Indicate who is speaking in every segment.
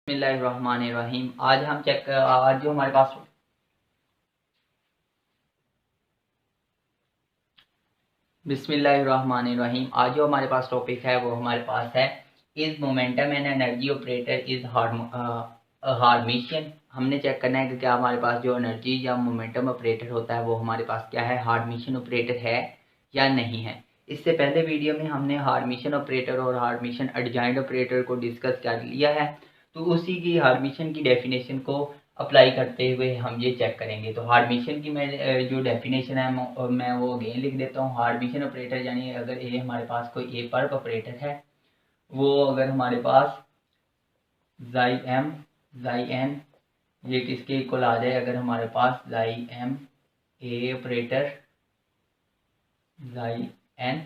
Speaker 1: बिस्मिल्लाहिर्रहमानिर्रहीम। आज जो हमारे पास बिस्मिल्लाहिर्रहमानिर्रहीम आज जो हमारे पास टॉपिक है वो हमारे पास है is momentum and energy operator is Hermitian. हमने चेक करना है कि क्या हमारे पास जो एनर्जी या मोमेंटम ऑपरेटर होता है वो हमारे पास क्या है, हार्मिशियन ऑपरेटर है या नहीं है। इससे पहले वीडियो में हमने हार्मिशियन ऑपरेटर और हार्मिशियन एडजॉइंट ऑपरेटर को डिस्कस कर लिया है, तो उसी की हार्मिशियन की डेफिनेशन को अप्लाई करते हुए हम ये चेक करेंगे। तो हार्मिशियन की मैं जो डेफिनेशन है मैं वो अगेन लिख देता हूँ। हार्मिशियन ऑपरेटर यानी अगर ए हमारे पास कोई ए पर ऑपरेटर है, वो अगर हमारे पास जाई एम जाई एन ये किसके इक्वल आ जाए, अगर हमारे पास जाई एम ए ऑपरेटर जाई एन,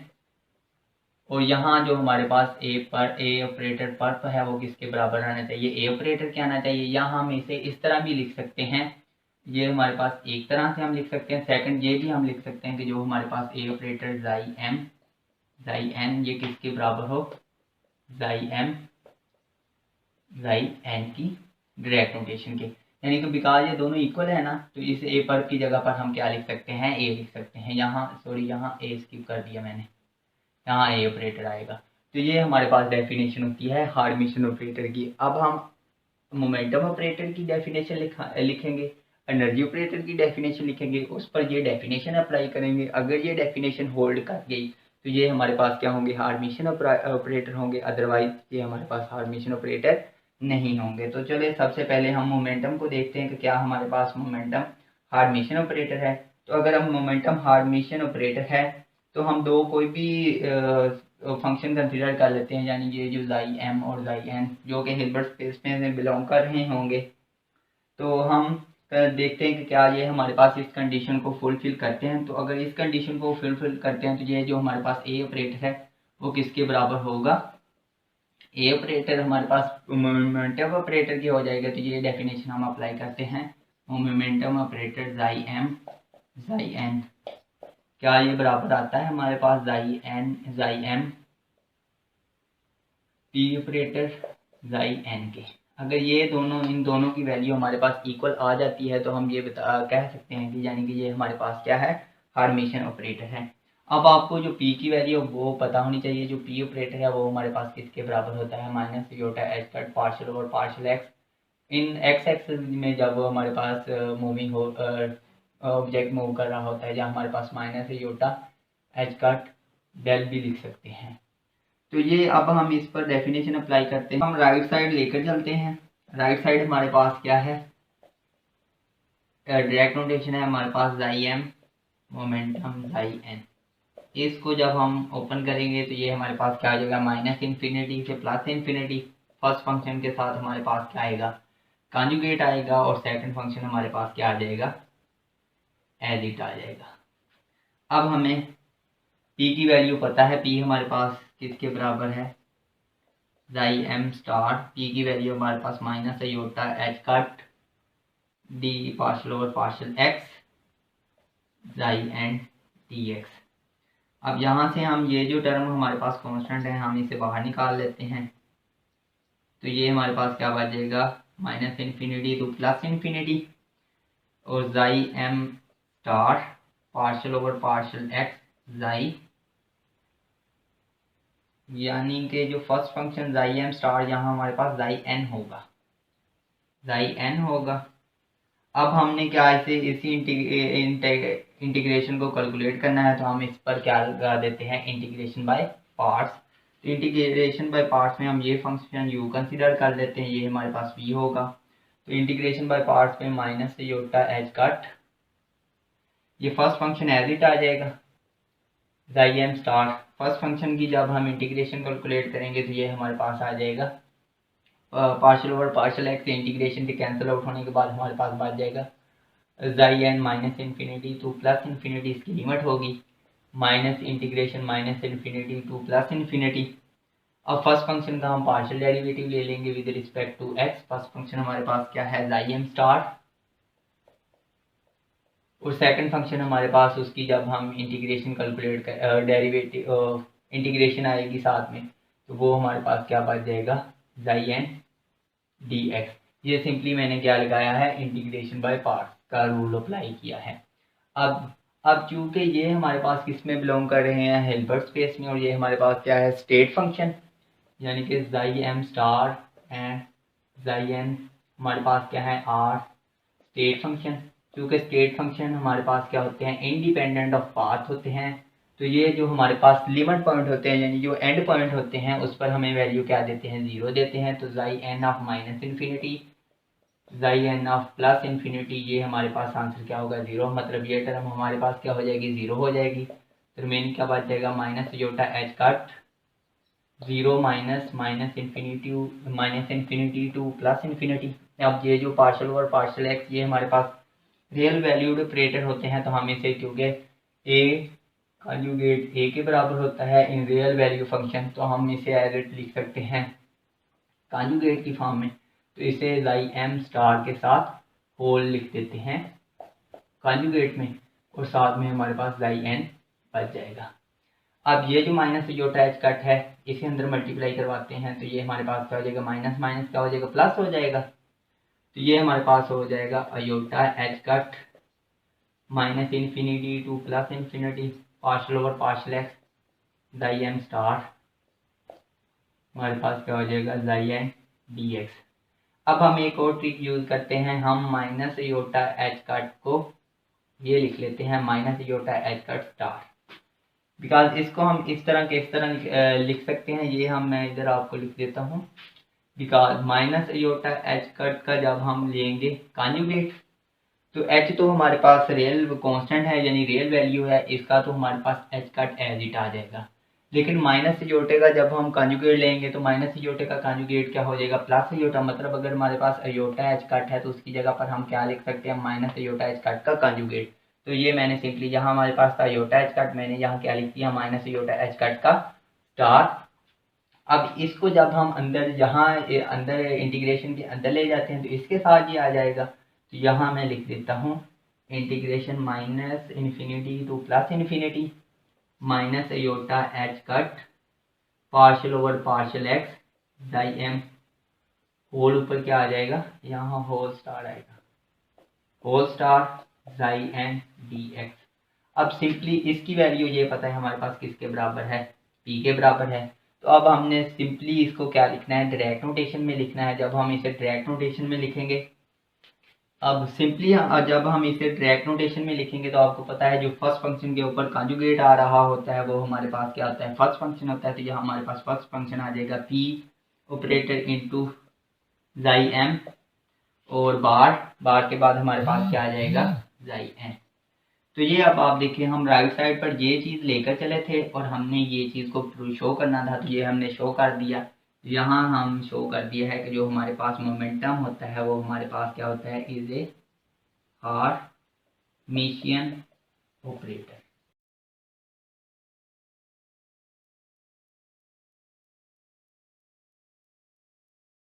Speaker 1: और यहाँ जो हमारे पास ए ऑपरेटर पर है वो किसके बराबर आना चाहिए, ए ऑपरेटर क्या आना चाहिए। यहाँ हम इसे इस तरह भी लिख सकते हैं, ये हमारे पास एक तरह से हम लिख सकते हैं। सेकंड ये भी हम लिख सकते हैं कि जो हमारे पास ए ऑपरेटर जाई एन ये किसके बराबर हो, जाई एम जाई एन की डायरेक्ट नोटेशन के, यानी कि बिकॉज ये दोनों इक्वल है ना, तो इस ए पर की जगह पर हम क्या लिख सकते हैं, ए लिख सकते हैं। यहाँ सॉरी यहाँ ए स्किप कर दिया मैंने, यहाँ ए ऑपरेटर आएगा। तो ये हमारे पास डेफिनेशन होती है हार्मिशियन ऑपरेटर की। अब हम मोमेंटम ऑपरेटर की डेफिनेशन लिखेंगे, एनर्जी ऑपरेटर की डेफिनेशन लिखेंगे, उस पर ये डेफिनेशन अप्लाई करेंगे। अगर ये डेफिनेशन होल्ड कर गई तो ये हमारे पास क्या होंगे, हार्मिशियन ऑपरेटर होंगे, अदरवाइज ये हमारे पास हार्मिशियन ऑपरेटर नहीं होंगे। तो चलिए सबसे पहले हम मोमेंटम को देखते हैं कि क्या हमारे पास मोमेंटम हार्मिशियन ऑपरेटर है। तो अगर हम मोमेंटम हार्मिशियन ऑपरेटर है तो हम दो कोई भी फंक्शन कंसिडर कर लेते हैं, यानी ये जो जाई एम और जाई एन जो कि हिल्बर्ट स्पेस में से बिलोंग कर रहे होंगे। तो हम देखते हैं कि क्या ये हमारे पास इस कंडीशन को फुलफिल करते हैं। तो अगर इस कंडीशन को फुलफिल करते हैं तो ये जो हमारे पास ए ऑपरेटर है वो किसके बराबर होगा, ए ऑपरेटर हमारे पास मोमेंटम ऑपरेटर की हो जाएगा। तो ये डेफिनेशन हम अप्लाई करते हैं, मोमेंटम ऑपरेटर जाई एन क्या ये बराबर आता है हमारे पास जाई एम पी ऑपरेटर जाई एन के। अगर ये दोनों इन दोनों की वैल्यू हमारे पास इक्वल आ जाती है तो हम ये कह सकते हैं कि यानी कि ये हमारे पास क्या है, हार्मिशियन ऑपरेटर है। अब आपको जो पी की वैल्यू वो पता होनी चाहिए। जो पी ऑपरेटर है वो हमारे पास किसके बराबर होता है, minus iota h cut partial over partial x. In x axis में जब हमारे पास मूविंग हो ऑब्जेक्ट मूव कर रहा होता है, जहाँ हमारे पास minus iota h cut del भी लिख सकते हैं। तो ये अब हम इस पर डेफिनेशन अप्लाई करते हैं। हम राइट साइड लेकर चलते हैं। राइट साइड हमारे पास क्या है, डायरेक्ट नोटेशन है हमारे पास जाई एम मोमेंटम जाई एन। इसको जब हम ओपन करेंगे तो ये हमारे पास क्या आ जाएगा, माइनस इन्फिनिटी से प्लस इन्फिनिटी। फर्स्ट फंक्शन के साथ हमारे पास क्या आएगा, कॉन्जुगेट आएगा, और सेकंड फंक्शन हमारे पास क्या आ जाएगा, एज इट आ जाएगा। अब हमें पी की वैल्यू पता है, पी हमारे पास किसके बराबर है, जाई एम स्टार। पी की वैल्यू हमारे पास माइनस है iota h cut d partial over partial x psi n t x. अब यहाँ से हम ये जो टर्म हमारे पास कांस्टेंट है हम इसे बाहर निकाल लेते हैं। तो ये हमारे पास क्या बचेगा, minus infinity to plus infinity, और psi m star partial over partial x psi, यानी कि जो first function psi m star यहाँ हमारे पास जाई एन होगा। अब हमने क्या इसे इसी इंटीग्रेशन को कैलकुलेट करना है, तो हम इस पर क्या लगा देते हैं, इंटीग्रेशन बाय पार्ट्स। तो इंटीग्रेशन बाय पार्ट्स में हम ये फंक्शन यू कंसीडर कर लेते हैं, ये हमारे पास वी होगा। तो इंटीग्रेशन बाय पार्ट्स में माइनस से योटा एच कट, ये फर्स्ट फंक्शन एज इट आ जाएगा जाई एम स्टार। फर्स्ट फंक्शन की जब हम इंटीग्रेशन कैलकुलेट करेंगे तो ये हमारे पास आ जाएगा partial over partial x, integration के कैंसिल आउट होने के बाद हमारे पास बच जाएगा psi n minus infinity to plus infinity, इसकी लिमिट होगी minus integration minus infinity to plus infinity. अब फर्स्ट फंक्शन का हम पार्शियल डेरिवेटिव ले लेंगे with respect to x. First function हमारे पास क्या है, जाई एम स्टार, और सेकंड फंक्शन हमारे पास उसकी जब हम इंटीग्रेशन कैलकुलेट कर डेरिवेटिव इंटीग्रेशन आएगी साथ में, तो वो हमारे पास क्या बच जाएगा, जाई एन dx। ये सिंपली मैंने क्या लगाया है, इंटीग्रेशन बाय पार्ट्स का रूल अप्लाई किया है। अब चूंकि ये हमारे पास किस में बिलोंग कर रहे हैं, हिल्बर्ट स्पेस में, और ये हमारे पास क्या है, स्टेट फंक्शन, यानी कि m स्टार एंड n हमारे पास क्या है, r स्टेट फंक्शन। क्योंकि स्टेट फंक्शन हमारे पास क्या होते हैं, इंडिपेंडेंट ऑफ पाथ होते हैं। तो ये जो हमारे पास लिमिट पॉइंट होते हैं, यानी जो एंड पॉइंट होते हैं, उस पर हमें वैल्यू क्या देते हैं, 0 देते हैं। तो n of minus infinity, n of plus infinity, ये हमारे पास आंसर क्या होगा, 0। मतलब ये टर्म हमारे पास क्या हो जाएगी, 0 हो जाएगी। तो रिमेनिंग क्या बच जाएगा, माइनस जोटा h cut 0 minus infinity to plus infinity. अब ये जो पार्शल और पार्शल एक्स, ये हमारे पास रियल वैल्यूड ऑपरेटर होते हैं। तो हम इसे, क्योंकि ए कॉन्जुगेट ए के बराबर होता है इन रियल वैल्यू फंक्शन, तो हम इसे एज इट लिख सकते हैं कॉन्जुगेट की फॉर्म में। तो इसे m स्टार के साथ होल लिख देते हैं कॉन्जुगेट में, और साथ में हमारे पास n बच जाएगा। अब ये जो माइनस जोटा एच कट है, इसे अंदर मल्टीप्लाई करवाते हैं, तो ये हमारे पास क्या हो जाएगा, माइनस माइनस क्या हो जाएगा, प्लस हो जाएगा। तो ये हमारे पास हो जाएगा iota h cut minus infinity to plus infinity partial over partial x m star, हमारे पास क्या हो जाएगा, n dx। अब हम एक और ट्रिक यूज करते हैं, हम माइनस योटा एच कट को ये लिख लेते हैं minus iota h cut star, because इसको हम इस तरह लिख सकते हैं। ये मैं इधर आपको लिख देता हूँ, because minus iota h cut का जब हम लेंगे कॉन्जुगेट, तो एच तो हमारे पास रियल कांस्टेंट है, यानी रियल वैल्यू है इसका, तो हमारे पास एच कट एज इट आ जाएगा। लेकिन माइनस योटे का जब हम कॉन्जुगेट लेंगे, तो माइनस योटे का कॉन्जुगेट क्या हो जाएगा, प्लस योटा। मतलब अगर हमारे पास अयोटा एच कट है, तो उसकी जगह पर हम क्या लिख सकते हैं, माइनस योटा एच कट का कॉन्जुगेट। तो ये मैंने सिंपली, यहाँ हमारे पास था योटा एच कट, मैंने यहाँ क्या लिख दिया, माइनस योटा एच कट का स्टार। अब इसको जब हम अंदर, यहाँ अंदर इंटीग्रेशन के अंदर ले जाते हैं, तो इसके साथ ये आ जाएगा। तो यहाँ मैं लिख देता हूँ integration minus infinity to plus infinity minus iota h cut partial over partial x m whole ऊपर क्या आ जाएगा, यहाँ होल स्टार आएगा, होल स्टार n dx। अब सिंपली इसकी वैल्यू ये पता है हमारे पास किसके बराबर है, p के बराबर है। तो अब हमने सिंपली इसको क्या लिखना है, डायरेक्ट नोटेशन में लिखना है। जब हम इसे डायरेक्ट नोटेशन में लिखेंगे, अब सिंपली जब हम इसे डायरेक्ट नोटेशन में लिखेंगे, तो आपको पता है जो फर्स्ट फंक्शन के ऊपर कॉन्जुगेट आ रहा होता है, वो हमारे पास क्या होता है, फर्स्ट फंक्शन होता है। तो यहाँ हमारे पास फर्स्ट फंक्शन आ जाएगा p ऑपरेटर इंटू m, और बार के बाद हमारे पास क्या आ जाएगा, n। तो ये अब आप देखिए, हम राइट साइड पर ये चीज़ लेकर चले थे, और हमने ये चीज़ को शो करना था, तो ये हमने शो कर दिया। यहाँ हम शो कर दिया है कि जो हमारे पास मोमेंटम होता है, वो हमारे पास क्या होता है, इज ए हार्मिशियन ऑपरेटर।